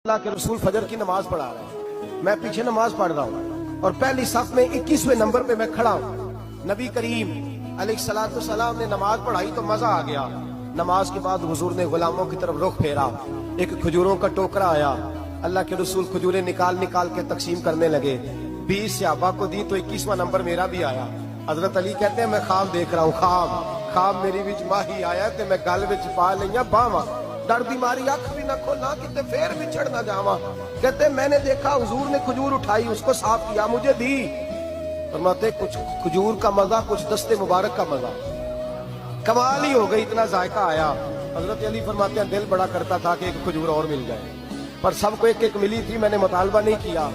अल्लाह के रसूल फजर की नमाज पढ़ा रहे हैं, मैं पीछे नमाज पढ़ रहा हूँ और पहली सफ में 21वें नंबर पे मैं खड़ा हूँ। नबी करीम अलैहिस्सलाम ने नमाज पढ़ाई तो मजा आ गया। नमाज के बाद हुजूर ने गुलामों की तरफ रुख फेरा, एक खजूरों का टोकरा आया, अल्लाह के रसूल खजूरें निकाल निकाल के तकसीम करने लगे। 20 सहाबा को दी तो 21वां नंबर मेरा भी आया। हजरत अली कहते हैं मैं ख्वाब देख रहा हूँ, ख्वाब मेरी विच माही आया ते मैं गल विच पा लिया बावा, डर दी मारी अख भी न खोला कि फिर भी चढ़ ना जावा। कहते मैंने देखा हुजूर ने खजूर उठाई, उसको साफ किया, मुझे दी। फरमाते कुछ खजूर का मजा, कुछ दस्ते मुबारक का मजा, कमाल ही हो गई, इतना जायका आया। हजरत अली फरमाते हैं दिल बड़ा करता था कि एक खजूर और मिल जाए, पर सबको एक एक मिली थी, मैंने मुतालबा नहीं किया।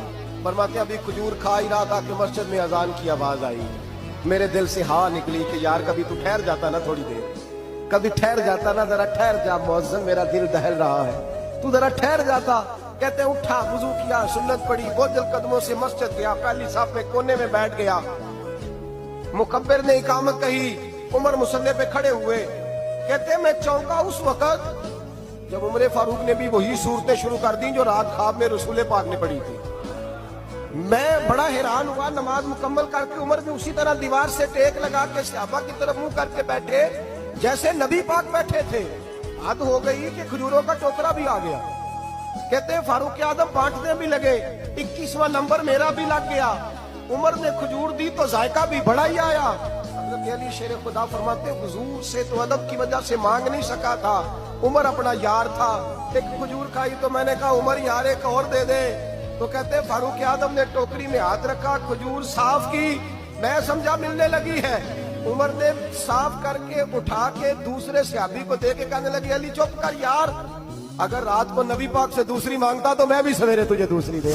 फरमाते अभी खजूर खा ही रहा था कि मस्जिद में अजान की आवाज आई। मेरे दिल से हाँ निकली कि यार कभी तू ठहर जाता ना, थोड़ी देर कभी ठहर जाता ना, जरा ठहर जा मुअज्जिन, मेरा दिल दहल रहा है, तू जरा ठहर जाता। कहते उठा, वुजू किया, सुन्नत पढ़ी, बोझल कदमों से मस्जिद गया, पहली साफ में कोने में बैठ गया। मुकब्बिर ने इकामत कही, उमर मुसल्ले पे खड़े हुए। कहते मैं चौंका उस वक्त जब उमर फारूक ने भी वही सूरतें शुरू कर दी जो रात ख्वाब में रसूल पाक ने पढ़ी थी। मैं बड़ा हैरान हुआ। नमाज मुकम्मल करके उमर भी उसी तरह दीवार से टेक लगा के सहाबा की तरफ मुंह करके बैठे जैसे नबी पाक बैठे थे। हद हो गई कि खजूरों का टोकरा भी आ गया। कहते हैं फारूक आदम बांटने भी लगे, 21वां नंबर मेरा भी लग गया। उमर ने खजूर दी तो जायका भी बड़ा ही आया। हज़रत अली शेर खुदा फरमाते हुजूर से तो अदब की वजह से मांग नहीं सका था, उमर अपना यार था। एक खजूर खाई तो मैंने कहा उमर यार एक और दे दे। तो कहते फारूक आदम ने टोकरी में हाथ रखा, खजूर साफ की, मैं समझा मिलने लगी है। उमर ने साफ करके उठा के दूसरे सहाबी को दे के कहने लगी अली चुप कर यार, अगर रात को नबी पाक से दूसरी मांगता तो मैं भी सवेरे तुझे दूसरी दे